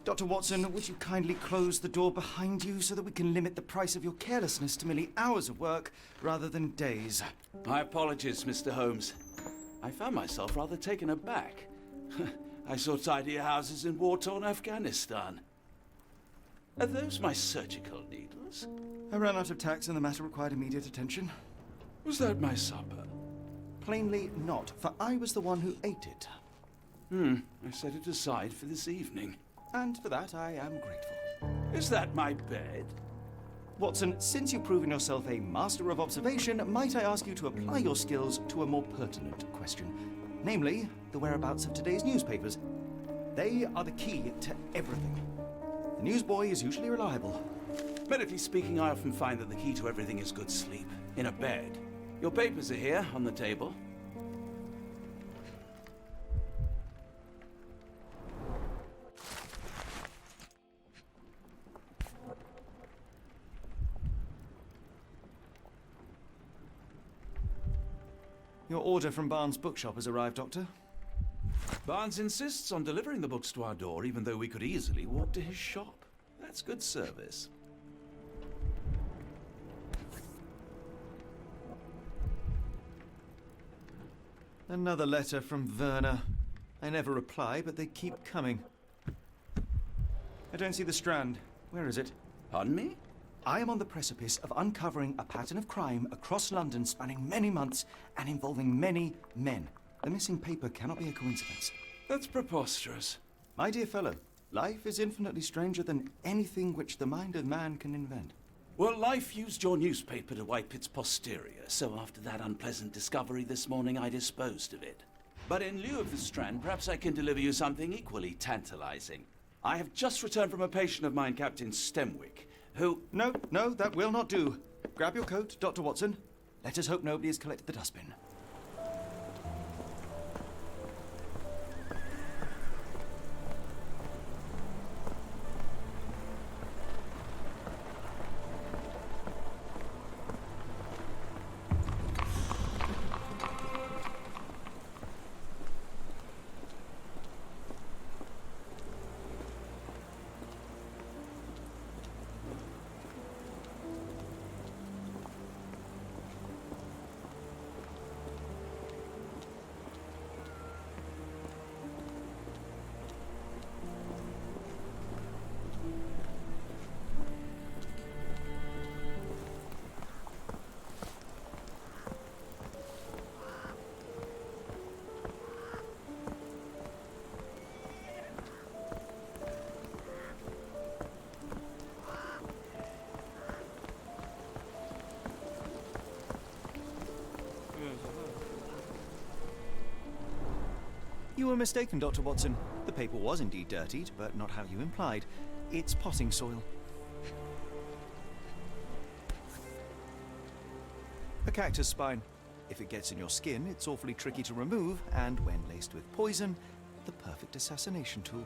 Dr. Watson, would you kindly close the door behind you so that we can limit the price of your carelessness to merely hours of work rather than days? My apologies, Mr. Holmes. I found myself rather taken aback. I saw tidier houses in war-torn Afghanistan. Are those my surgical needles? I ran out of tacks and the matter required immediate attention. Was that my supper? Plainly not, for I was the one who ate it. I set it aside for this evening. And for that I am grateful. Is that my bed? Watson, since you've proven yourself a master of observation, might I ask you to apply your skills to a more pertinent question? Namely, the whereabouts of today's newspapers. They are the key to everything. The newsboy is usually reliable. Medically speaking, I often find that the key to everything is good sleep. In a bed. Your papers are here, on the table. Your order from Barnes' bookshop has arrived, Doctor. Barnes insists on delivering the books to our door, even though we could easily walk to his shop. That's good service. Another letter from Werner. I never reply, but they keep coming. I don't see the Strand. Where is it? Pardon me? I am on the precipice of uncovering a pattern of crime across London spanning many months and involving many men. The missing paper cannot be a coincidence. That's preposterous. My dear fellow, life is infinitely stranger than anything which the mind of man can invent. Well, life used your newspaper to wipe its posterior, so after that unpleasant discovery this morning, I disposed of it. But in lieu of the Strand, perhaps I can deliver you something equally tantalizing. I have just returned from a patient of mine, Captain Stemwick, who... No, that will not do. Grab your coat, Dr. Watson. Let us hope nobody has collected the dustbin. You were mistaken, Dr. Watson. The paper was indeed dirtied, but not how you implied. It's potting soil. A cactus spine. If it gets in your skin, it's awfully tricky to remove, and when laced with poison, the perfect assassination tool.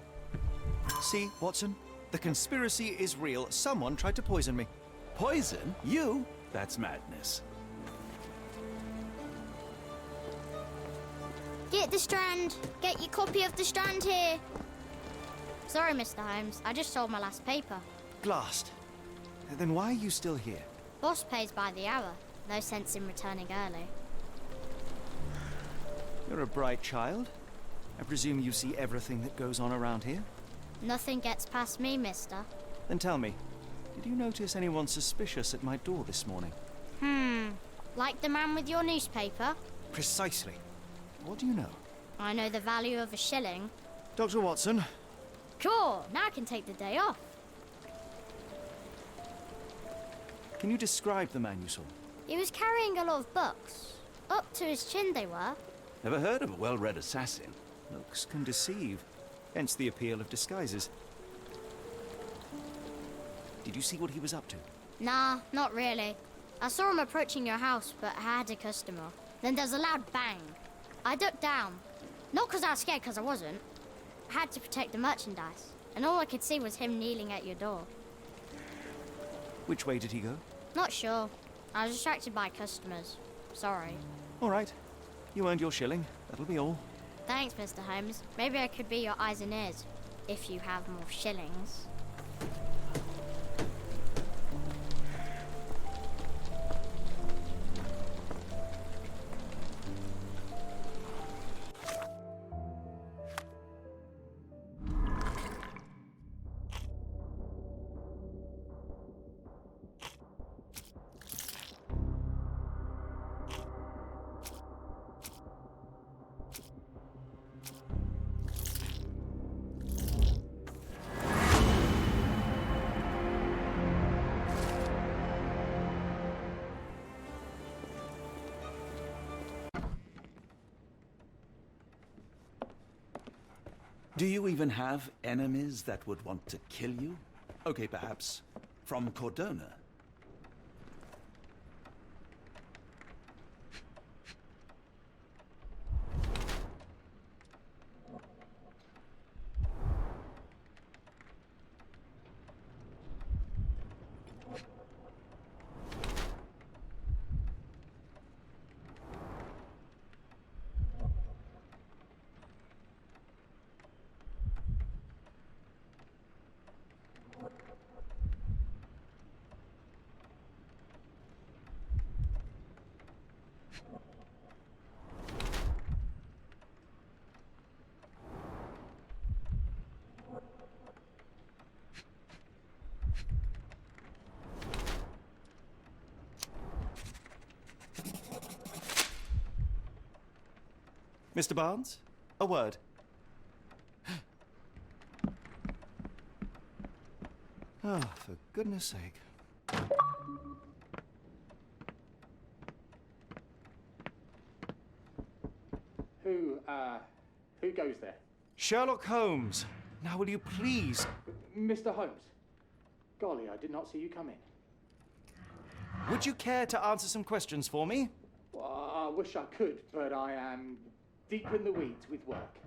See, Watson? The conspiracy is real. Someone tried to poison me. Poison? You? That's madness. Get the Strand! Get your copy of the Strand here! Sorry, Mr. Holmes. I just sold my last paper. Blast. Then why are you still here? Boss pays by the hour. No sense in returning early. You're a bright child. I presume you see everything that goes on around here? Nothing gets past me, mister. Then tell me, did you notice anyone suspicious at my door this morning? Like the man with your newspaper? Precisely. What do you know? I know the value of a shilling. Dr. Watson. Cool, now I can take the day off. Can you describe the man you saw? He was carrying a lot of books. Up to his chin they were. Never heard of a well-read assassin. Looks can deceive. Hence the appeal of disguises. Did you see what he was up to? Nah, not really. I saw him approaching your house, but I had a customer. Then there's a loud bang. I ducked down. Not because I was scared, because I wasn't. I had to protect the merchandise, and all I could see was him kneeling at your door. Which way did he go? Not sure. I was distracted by customers. Sorry. All right. You earned your shilling. That'll be all. Thanks, Mr. Holmes. Maybe I could be your eyes and ears. If you have more shillings. Do you even have enemies that would want to kill you? Okay, perhaps from Cordona. Mr. Barnes, a word. Ah, for goodness sake. Who goes there? Sherlock Holmes. Now will you please... Mr. Holmes. Golly, I did not see you come in. Would you care to answer some questions for me? Well, I wish I could, but I am deep in the weeds with work.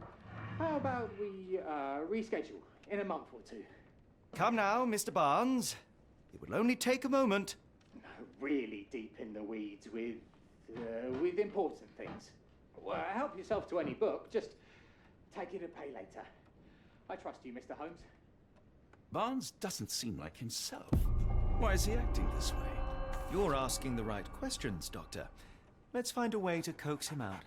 How about we reschedule in a month or two? Come now, Mr. Barnes. It will only take a moment. No, really deep in the weeds with important things. Well, help yourself to any book. Just take it and pay later. I trust you, Mr. Holmes. Barnes doesn't seem like himself. Why is he acting this way? You're asking the right questions, Doctor. Let's find a way to coax him out.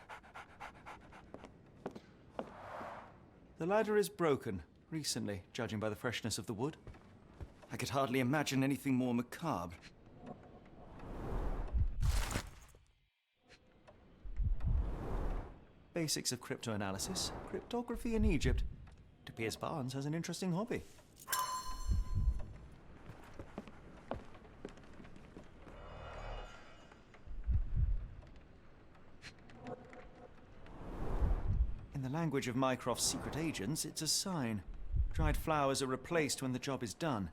The ladder is broken, recently, judging by the freshness of the wood. I could hardly imagine anything more macabre. Basics of cryptoanalysis, cryptography in Egypt. It appears Barnes has an interesting hobby. In the language of Mycroft's secret agents, it's a sign. Dried flowers are replaced when the job is done.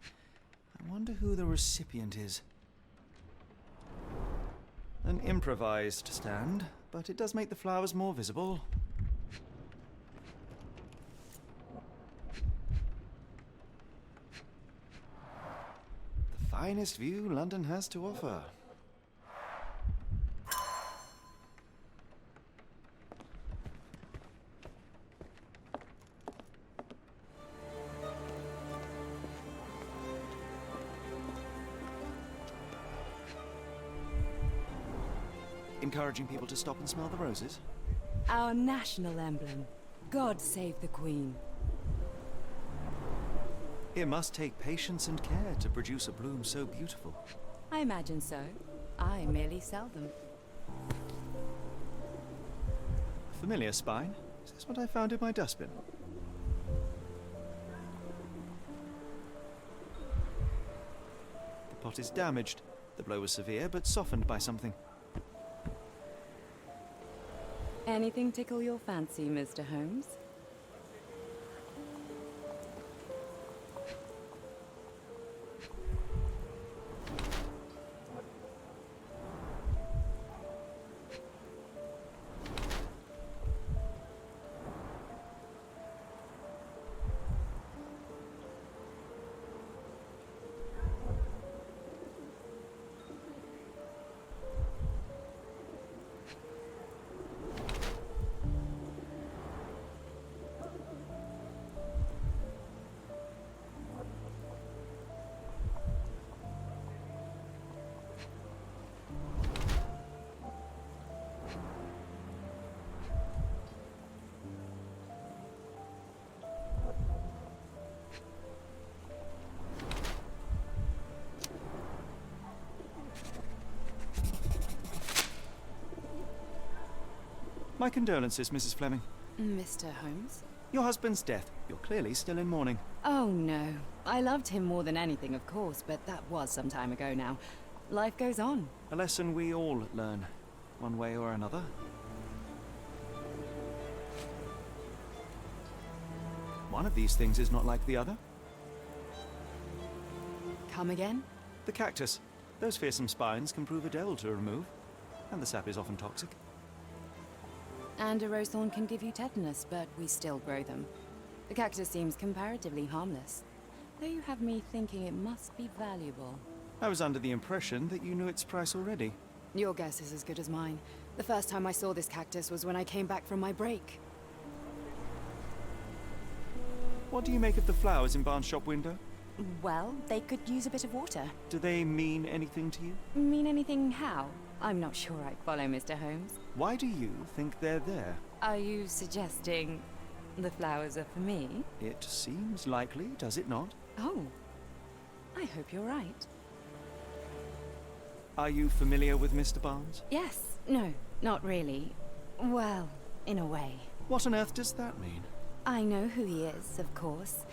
I wonder who the recipient is. An improvised stand, but it does make the flowers more visible. The finest view London has to offer. Encouraging people to stop and smell the roses? Our national emblem. God save the Queen. It must take patience and care to produce a bloom so beautiful. I imagine so. I merely sell them. A familiar spine? Is this what I found in my dustbin? The pot is damaged. The blow was severe, but softened by something. Anything tickle your fancy, Mr. Holmes? My condolences, Mrs. Fleming. Mr. Holmes? Your husband's death. You're clearly still in mourning. Oh, no. I loved him more than anything, of course, but that was some time ago now. Life goes on. A lesson we all learn, one way or another. One of these things is not like the other. Come again? The cactus. Those fearsome spines can prove a devil to remove, and the sap is often toxic. And a rose thorn can give you tetanus, but we still grow them. The cactus seems comparatively harmless, though you have me thinking it must be valuable. I was under the impression that you knew its price already. Your guess is as good as mine. The first time I saw this cactus was when I came back from my break. What do you make of the flowers in Barnes' shop window? Well, they could use a bit of water. Do they mean anything to you? Mean anything how? I'm not sure I follow, Mr. Holmes. Why do you think they're there? Are you suggesting the flowers are for me? It seems likely, does it not? Oh, I hope you're right. Are you familiar with Mr. Barnes? Yes. No, not really. Well, in a way. What on earth does that mean? I know who he is, of course,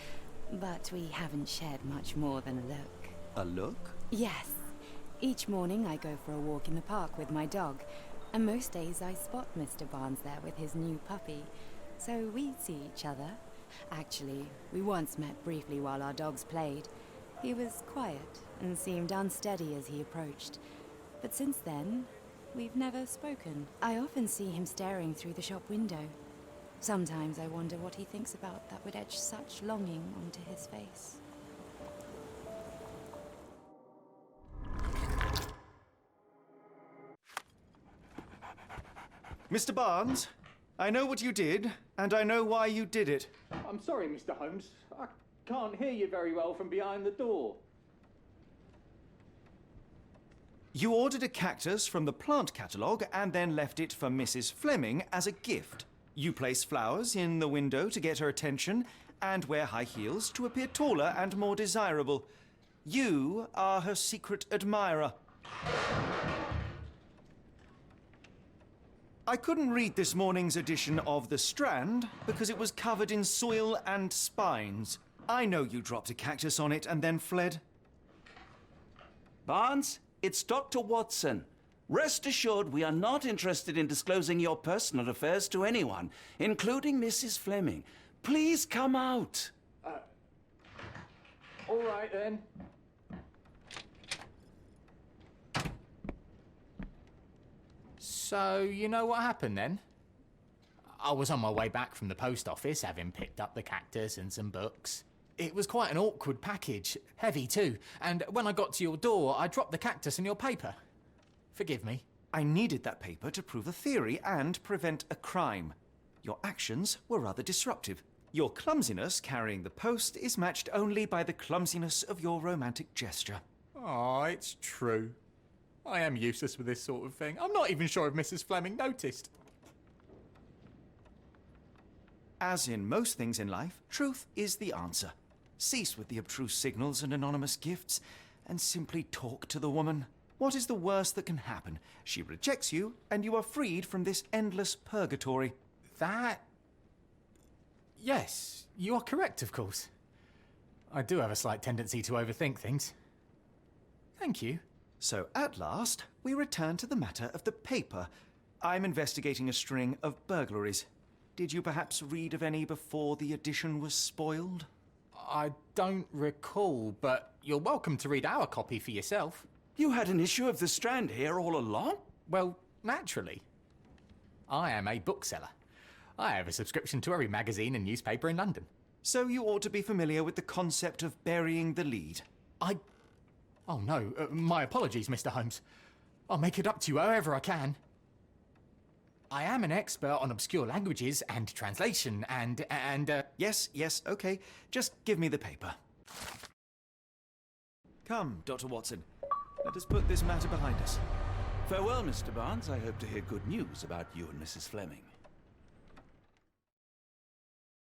but we haven't shared much more than a look. A look? Yes. Each morning I go for a walk in the park with my dog, and most days I spot Mr. Barnes there with his new puppy, so we see each other. Actually, we once met briefly while our dogs played. He was quiet and seemed unsteady as he approached, but since then, we've never spoken. I often see him staring through the shop window. Sometimes I wonder what he thinks about that would etch such longing onto his face. Mr. Barnes, I know what you did, and I know why you did it. I'm sorry, Mr. Holmes. I can't hear you very well from behind the door. You ordered a cactus from the plant catalogue and then left it for Mrs. Fleming as a gift. You place flowers in the window to get her attention and wear high heels to appear taller and more desirable. You are her secret admirer. I couldn't read this morning's edition of The Strand because it was covered in soil and spines. I know you dropped a cactus on it and then fled. Barnes, it's Dr. Watson. Rest assured we are not interested in disclosing your personal affairs to anyone, including Mrs. Fleming. Please come out. All right, then. So, you know what happened then? I was on my way back from the post office, having picked up the cactus and some books. It was quite an awkward package, heavy too, and when I got to your door, I dropped the cactus in your paper. Forgive me. I needed that paper to prove a theory and prevent a crime. Your actions were rather disruptive. Your clumsiness carrying the post is matched only by the clumsiness of your romantic gesture. Oh, it's true. I am useless with this sort of thing. I'm not even sure if Mrs. Fleming noticed. As in most things in life, truth is the answer. Cease with the abstruse signals and anonymous gifts, and simply talk to the woman. What is the worst that can happen? She rejects you, and you are freed from this endless purgatory. That... Yes, you are correct, of course. I do have a slight tendency to overthink things. Thank you. So, at last, we return to the matter of the paper. I'm investigating a string of burglaries. Did you perhaps read of any before the edition was spoiled? I don't recall, but you're welcome to read our copy for yourself. You had an issue of The Strand here all along? Well, naturally. I am a bookseller. I have a subscription to every magazine and newspaper in London. So you ought to be familiar with the concept of burying the lead. Oh no, my apologies, Mr. Holmes. I'll make it up to you however I can. I am an expert on obscure languages and translation and Yes, okay. Just give me the paper. Come, Dr. Watson. Let us put this matter behind us. Farewell, Mr. Barnes. I hope to hear good news about you and Mrs. Fleming.